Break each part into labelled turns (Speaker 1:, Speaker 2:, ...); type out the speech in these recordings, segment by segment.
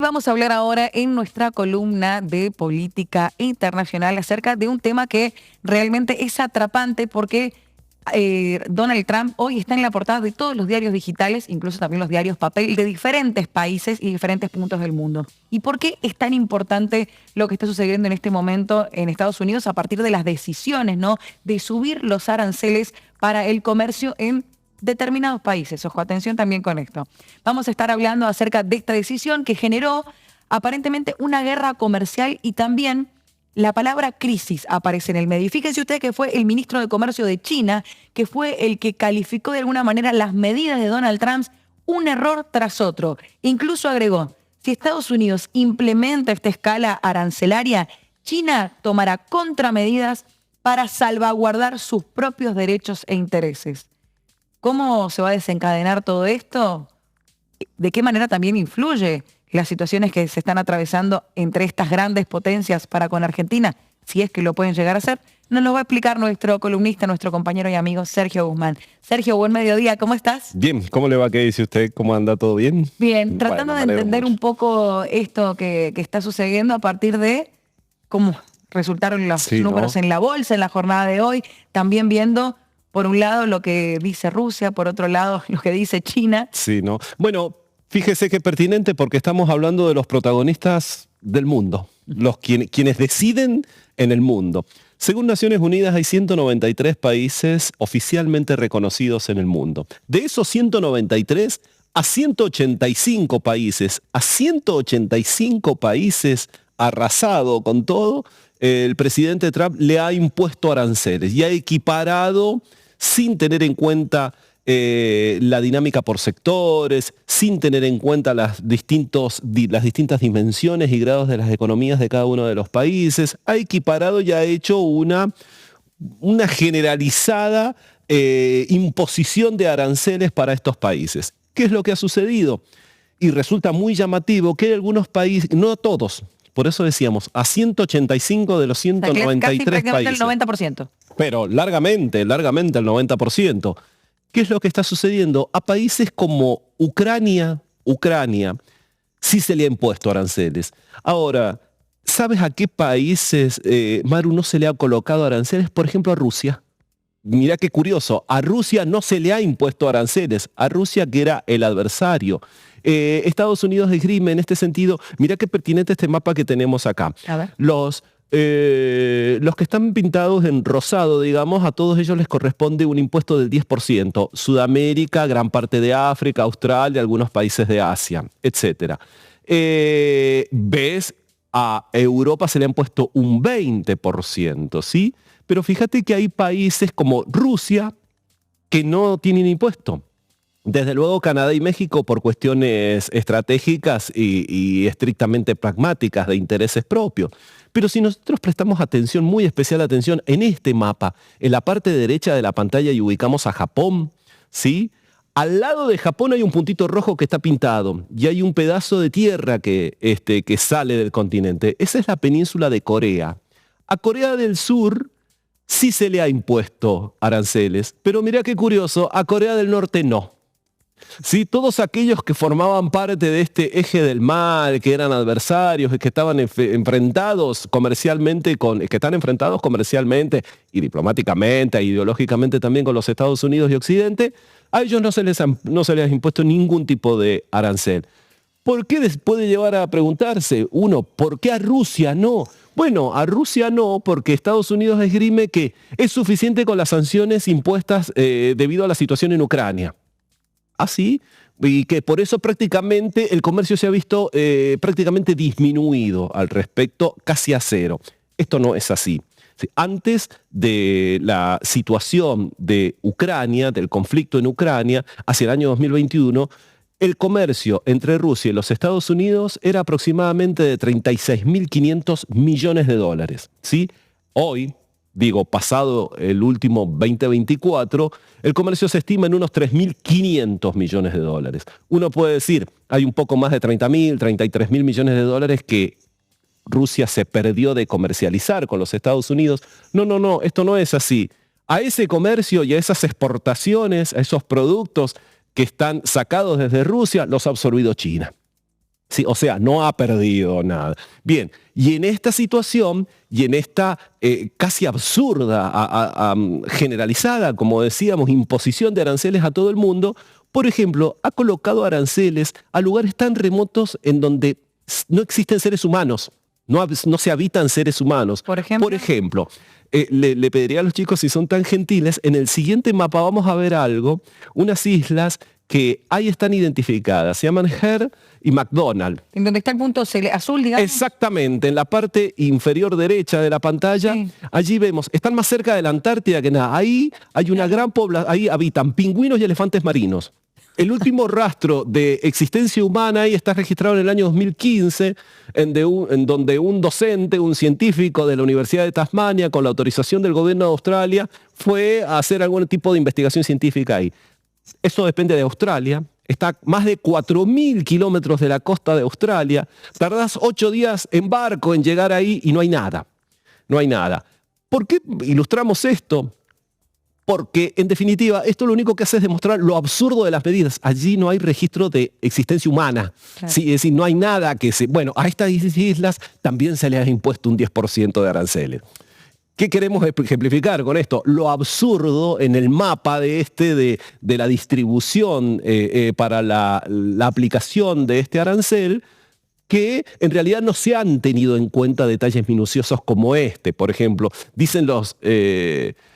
Speaker 1: vamos a hablar ahora en nuestra columna de política internacional acerca de un tema que realmente es atrapante porque Donald Trump hoy está en la portada de todos los diarios digitales, incluso también los diarios papel de diferentes países y diferentes puntos del mundo. ¿Y por qué es tan importante lo que está sucediendo en este momento en Estados Unidos a partir de las decisiones, ¿no?, de subir los aranceles para el comercio en determinados países? Ojo, atención también con esto. Vamos a estar hablando acerca de esta decisión que generó aparentemente una guerra comercial y también la palabra crisis aparece en el medio. Y fíjense ustedes que fue el ministro de Comercio de China que fue el que calificó de alguna manera las medidas de Donald Trump un error tras otro. Incluso agregó, si Estados Unidos implementa esta escala arancelaria, China tomará contramedidas para salvaguardar sus propios derechos e intereses. ¿Cómo se va a desencadenar todo esto? ¿De qué manera también influye las situaciones que se están atravesando entre estas grandes potencias para con Argentina? Si es que lo pueden llegar a hacer, nos lo va a explicar nuestro columnista, nuestro compañero y amigo Sergio Guzmán. Sergio, buen mediodía, ¿cómo estás?
Speaker 2: Bien, ¿cómo le va? ¿Qué dice usted? ¿Cómo anda? ¿Todo bien?
Speaker 1: Bien, tratando de entender un poco esto que está sucediendo a partir de cómo resultaron los números en la bolsa en la jornada de hoy, también viendo por un lado lo que dice Rusia, por otro lado lo que dice China.
Speaker 2: Sí, ¿no? Bueno, fíjese qué pertinente porque estamos hablando de los protagonistas del mundo, quienes deciden en el mundo. Según Naciones Unidas hay 193 países oficialmente reconocidos en el mundo. De esos 193, a 185 países arrasado con todo, el presidente Trump le ha impuesto aranceles y ha equiparado sin tener en cuenta la dinámica por sectores, sin tener en cuenta las distintas dimensiones y grados de las economías de cada uno de los países, ha equiparado y ha hecho una generalizada imposición de aranceles para estos países. ¿Qué es lo que ha sucedido? Y resulta muy llamativo que hay algunos países, no todos, por eso decíamos, a 185 de los 193 países.
Speaker 1: El 90%.
Speaker 2: Pero largamente el 90%. ¿Qué es lo que está sucediendo? A países como Ucrania, sí se le ha impuesto aranceles. Ahora, ¿sabes a qué países, Maru, no se le ha colocado aranceles? Por ejemplo, a Rusia. Mirá qué curioso, a Rusia no se le ha impuesto aranceles, a Rusia que era el adversario. Estados Unidos esgrime en este sentido, mirá qué pertinente este mapa que tenemos acá.
Speaker 1: A ver.
Speaker 2: Los que están pintados en rosado, digamos, a todos ellos les corresponde un impuesto del 10%. Sudamérica, gran parte de África, Australia, algunos países de Asia, etc. ¿Ves? A Europa se le han puesto un 20%, ¿sí? Pero fíjate que hay países como Rusia que no tienen impuesto. Desde luego Canadá y México por cuestiones estratégicas y estrictamente pragmáticas de intereses propios. Pero si nosotros prestamos atención, muy especial atención, en este mapa, en la parte derecha de la pantalla y ubicamos a Japón, ¿sí? Al lado de Japón hay un puntito rojo que está pintado y hay un pedazo de tierra que sale del continente. Esa es la península de Corea. A Corea del Sur sí se le ha impuesto aranceles, pero mirá qué curioso, a Corea del Norte no. Sí, todos aquellos que formaban parte de este eje del mal, que eran adversarios, que estaban enfrentados comercialmente y diplomáticamente e ideológicamente también con los Estados Unidos y Occidente, a ellos no se les ha impuesto ningún tipo de arancel. ¿Por qué puede llevar a preguntarse uno, ¿por qué a Rusia no? Bueno, a Rusia no, porque Estados Unidos esgrime que es suficiente con las sanciones impuestas debido a la situación en Ucrania. Así, y que por eso prácticamente el comercio se ha visto prácticamente disminuido al respecto, casi a cero. Esto no es así. Antes de la situación de Ucrania, del conflicto en Ucrania, hacia el año 2021, el comercio entre Rusia y los Estados Unidos era aproximadamente de 36.500 millones de dólares. ¿Sí? Hoy, pasado el último 2024, el comercio se estima en unos 3.500 millones de dólares. Uno puede decir, hay un poco más de 30.000, 33.000 millones de dólares que Rusia se perdió de comercializar con los Estados Unidos. No, esto no es así. A ese comercio y a esas exportaciones, a esos productos que están sacados desde Rusia, los ha absorbido China. Sí, o sea, no ha perdido nada. Bien, y en esta situación, y en esta casi absurda, generalizada, como decíamos, imposición de aranceles a todo el mundo, por ejemplo, ha colocado aranceles a lugares tan remotos en donde no existen seres humanos, no se habitan seres humanos.
Speaker 1: Por ejemplo,
Speaker 2: le pediría a los chicos, si son tan gentiles, en el siguiente mapa vamos a ver algo, unas islas que ahí están identificadas, se llaman Hare y McDonald.
Speaker 1: en donde está el punto azul, digamos.
Speaker 2: Exactamente, en la parte inferior derecha de la pantalla,
Speaker 1: Sí.
Speaker 2: allí vemos, están más cerca de la Antártida que nada. Ahí hay una gran población, ahí habitan pingüinos y elefantes marinos. El último rastro de existencia humana ahí está registrado en el año 2015, en donde un docente, un científico de la Universidad de Tasmania, con la autorización del gobierno de Australia, fue a hacer algún tipo de investigación científica ahí. Eso depende de Australia. Está más de 4.000 kilómetros de la costa de Australia. Tardás 8 días en barco en llegar ahí y no hay nada. No hay nada. ¿Por qué ilustramos esto? Porque, en definitiva, esto lo único que hace es demostrar lo absurdo de las medidas. Allí no hay registro de existencia humana.
Speaker 1: Claro.
Speaker 2: Sí, es decir, no hay nada que se... Bueno, a estas islas también se les ha impuesto un 10% de aranceles. ¿Qué queremos ejemplificar con esto? Lo absurdo en el mapa de la distribución para la aplicación de este arancel, que en realidad no se han tenido en cuenta detalles minuciosos como este. Por ejemplo, dicen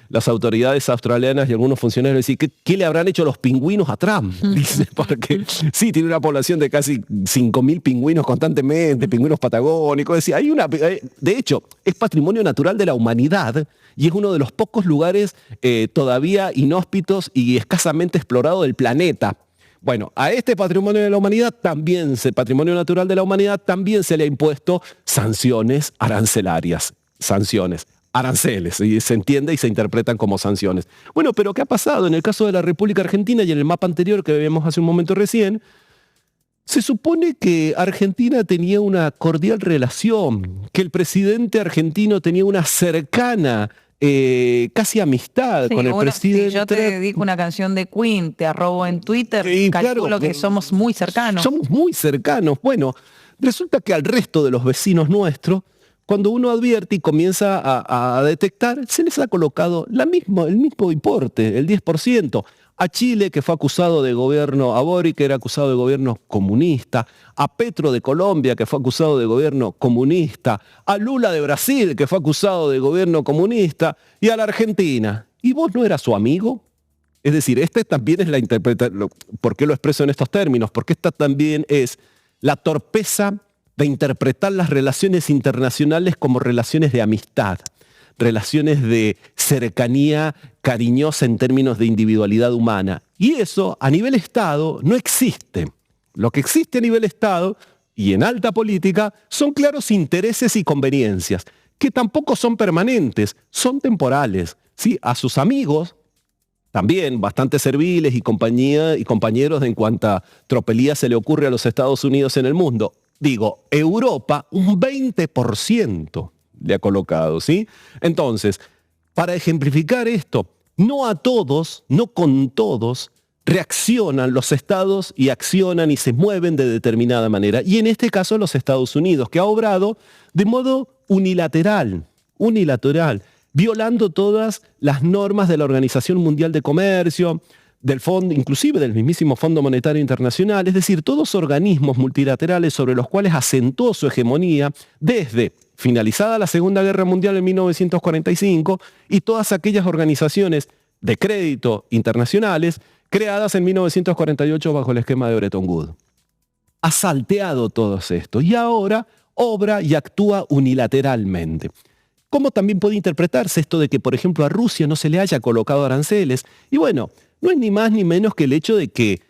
Speaker 2: las autoridades australianas y algunos funcionarios, ¿qué le habrán hecho los pingüinos a Trump? Dice, porque sí, tiene una población de casi 5.000 pingüinos constantemente, pingüinos patagónicos. Es decir, de hecho, es patrimonio natural de la humanidad y es uno de los pocos lugares todavía inhóspitos y escasamente explorados del planeta. Bueno, a este patrimonio de la humanidad también, patrimonio natural de la humanidad, también se le ha impuesto sanciones arancelarias. Sanciones. Aranceles, y se entiende y se interpretan como sanciones. Bueno, pero ¿qué ha pasado? En el caso de la República Argentina y en el mapa anterior que vimos hace un momento recién, se supone que Argentina tenía una cordial relación, que el presidente argentino tenía una cercana, casi amistad con el presidente.
Speaker 1: Si yo te dedico una canción de Queen, te arrobo en Twitter, calculo claro, que somos muy cercanos.
Speaker 2: Somos muy cercanos. Bueno, resulta que al resto de los vecinos nuestros, cuando uno advierte y comienza a detectar, se les ha colocado el mismo importe, el 10%. A Chile, que fue acusado de gobierno, a Boric, que era acusado de gobierno comunista, a Petro de Colombia, que fue acusado de gobierno comunista, a Lula de Brasil, que fue acusado de gobierno comunista, y a la Argentina. ¿Y vos no eras su amigo? Es decir, esta también es la interpretación. ¿Por qué lo expreso en estos términos? Porque esta también es la torpeza de interpretar las relaciones internacionales como relaciones de amistad, relaciones de cercanía cariñosa en términos de individualidad humana. Y eso a nivel Estado no existe. Lo que existe a nivel Estado y en alta política son claros intereses y conveniencias, que tampoco son permanentes, son temporales. ¿Sí? A sus amigos, también bastante serviles y compañeros de en cuanta tropelía se le ocurre a los Estados Unidos en el mundo. Digo, Europa un 20% le ha colocado, ¿sí? Entonces, para ejemplificar esto, no a todos, no con todos, reaccionan los estados y accionan y se mueven de determinada manera. Y en este caso los Estados Unidos, que ha obrado de modo unilateral, violando todas las normas de la Organización Mundial de Comercio, del fondo, inclusive del mismísimo Fondo Monetario Internacional, es decir, todos organismos multilaterales sobre los cuales asentó su hegemonía desde finalizada la Segunda Guerra Mundial en 1945 y todas aquellas organizaciones de crédito internacionales creadas en 1948 bajo el esquema de Bretton Woods. Ha salteado todo esto y ahora obra y actúa unilateralmente. ¿Cómo también puede interpretarse esto de que, por ejemplo, a Rusia no se le haya colocado aranceles? Y bueno, no es ni más ni menos que el hecho de que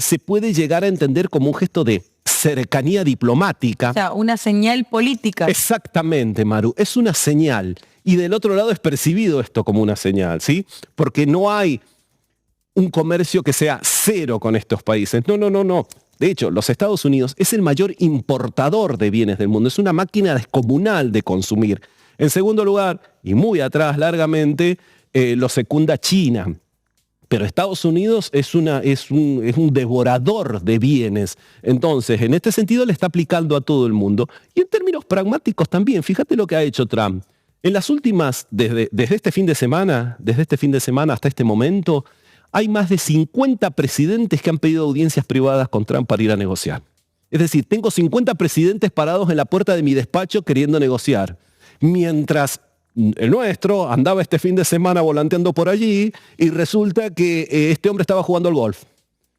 Speaker 2: se puede llegar a entender como un gesto de cercanía diplomática.
Speaker 1: O sea, una señal política.
Speaker 2: Exactamente, Maru, es una señal. Y del otro lado es percibido esto como una señal, ¿sí? Porque no hay un comercio que sea cero con estos países. No. De hecho, los Estados Unidos es el mayor importador de bienes del mundo. Es una máquina descomunal de consumir. En segundo lugar, y muy atrás largamente, lo secunda China. Pero Estados Unidos es un devorador de bienes. Entonces, en este sentido le está aplicando a todo el mundo. Y en términos pragmáticos también, fíjate lo que ha hecho Trump. En las últimas, desde este fin de semana hasta este momento, hay más de 50 presidentes que han pedido audiencias privadas con Trump para ir a negociar. Es decir, tengo 50 presidentes parados en la puerta de mi despacho queriendo negociar. Mientras el nuestro andaba este fin de semana volanteando por allí y resulta que este hombre estaba jugando al golf,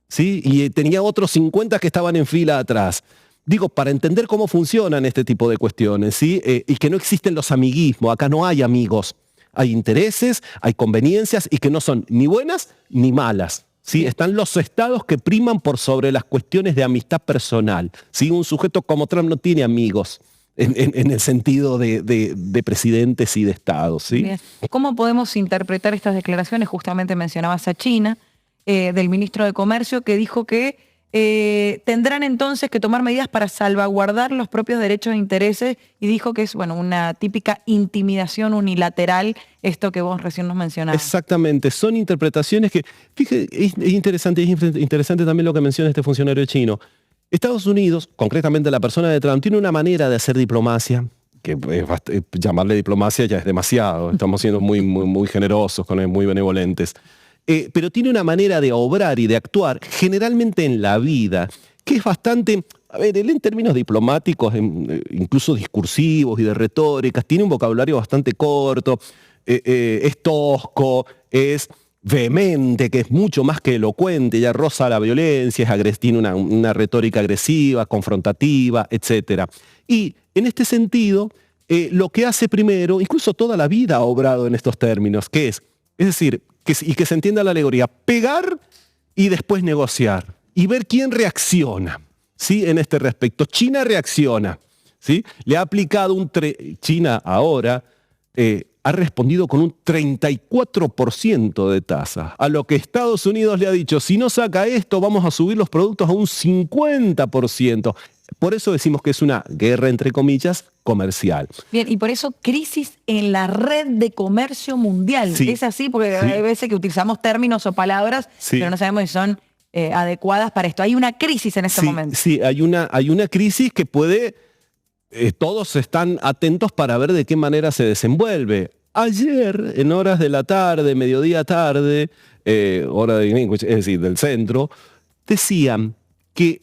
Speaker 2: ¿sí? Y tenía otros 50 que estaban en fila atrás. Digo, para entender cómo funcionan este tipo de cuestiones, ¿sí? Y que no existen los amiguismos, acá no hay amigos. Hay intereses, hay conveniencias y que no son ni buenas ni malas. ¿Sí? Están los estados que priman por sobre las cuestiones de amistad personal. ¿Sí? Un sujeto como Trump no tiene amigos en el sentido de presidentes y de estados. ¿Sí?
Speaker 1: Bien. ¿Cómo podemos interpretar estas declaraciones? Justamente mencionabas a China, del ministro de Comercio, que dijo que tendrán entonces que tomar medidas para salvaguardar los propios derechos e intereses, y dijo que es una típica intimidación unilateral, esto que vos recién nos mencionabas.
Speaker 2: Exactamente, son interpretaciones que, fíjate, es interesante también lo que menciona este funcionario chino. Estados Unidos, concretamente la persona de Trump, tiene una manera de hacer diplomacia, que llamarle diplomacia ya es demasiado, estamos siendo muy generosos con él, muy benevolentes. Pero tiene una manera de obrar y de actuar, generalmente en la vida, que es bastante, él en términos diplomáticos, incluso discursivos y de retóricas, tiene un vocabulario bastante corto, es tosco, es vehemente, que es mucho más que elocuente, ya roza la violencia, tiene una retórica agresiva, confrontativa, etc. Y en este sentido, lo que hace primero, incluso toda la vida ha obrado en estos términos, es decir, y que se entienda la alegoría, pegar y después negociar y ver quién reacciona, ¿sí? En este respecto. China reacciona, ¿sí? Le ha aplicado China ahora ha respondido con un 34% de tasa, a lo que Estados Unidos le ha dicho, si no saca esto, vamos a subir los productos a un 50%. Por eso decimos que es una guerra, entre comillas, comercial.
Speaker 1: Bien, y por eso crisis en la red de comercio mundial.
Speaker 2: Sí,
Speaker 1: es así, porque
Speaker 2: sí.
Speaker 1: hay veces que utilizamos términos o palabras,
Speaker 2: Sí.
Speaker 1: pero no sabemos si son adecuadas para esto. Hay una crisis en este momento.
Speaker 2: Sí, hay una crisis que puede... todos están atentos para ver de qué manera se desenvuelve. Ayer, en horas de la tarde, mediodía tarde, hora de Greenwich, es decir, del centro, decían que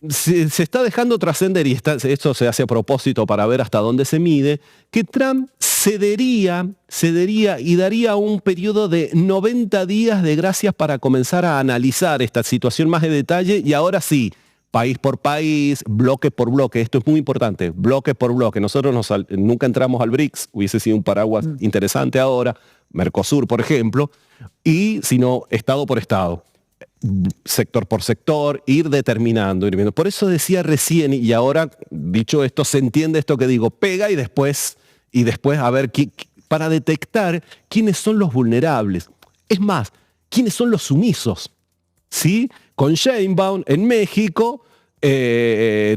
Speaker 2: se está dejando trascender, y esto se hace a propósito para ver hasta dónde se mide, que Trump cedería y daría un periodo de 90 días de gracias para comenzar a analizar esta situación más de detalle, y ahora sí, país por país, bloque por bloque. Esto es muy importante, bloque por bloque. Nosotros nunca entramos al BRICS, hubiese sido un paraguas interesante ahora, Mercosur, por ejemplo, sino estado por estado, sector por sector, ir determinando, ir viendo. Por eso decía recién, y ahora, dicho esto, se entiende esto que digo, pega y después a ver, para detectar quiénes son los vulnerables. Es más, quiénes son los sumisos. ¿Sí? Con Sheinbaum en México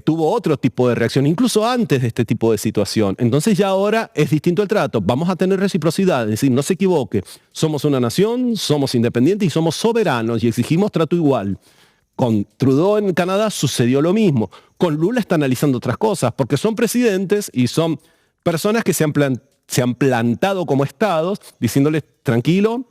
Speaker 2: tuvo otro tipo de reacción, incluso antes de este tipo de situación. Entonces ya ahora es distinto el trato. Vamos a tener reciprocidad, es decir, no se equivoque. Somos una nación, somos independientes y somos soberanos y exigimos trato igual. Con Trudeau en Canadá sucedió lo mismo. Con Lula está analizando otras cosas, porque son presidentes y son personas que se han plantado como estados, diciéndoles, tranquilo,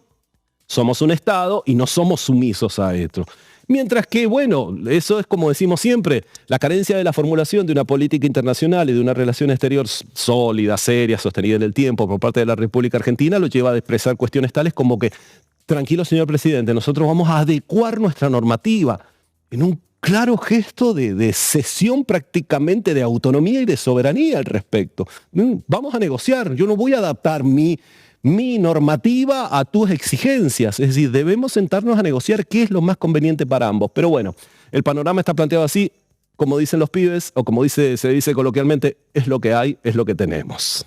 Speaker 2: somos un Estado y no somos sumisos a esto. Mientras que, bueno, eso es como decimos siempre, la carencia de la formulación de una política internacional y de una relación exterior sólida, seria, sostenida en el tiempo por parte de la República Argentina lo lleva a expresar cuestiones tales como que, tranquilo señor presidente, nosotros vamos a adecuar nuestra normativa en un claro gesto de cesión prácticamente de autonomía y de soberanía al respecto. Vamos a negociar, yo no voy a adaptar mi normativa a tus exigencias. Es decir, debemos sentarnos a negociar qué es lo más conveniente para ambos. Pero bueno, el panorama está planteado así, como dicen los pibes, o como se dice coloquialmente, es lo que hay, es lo que tenemos.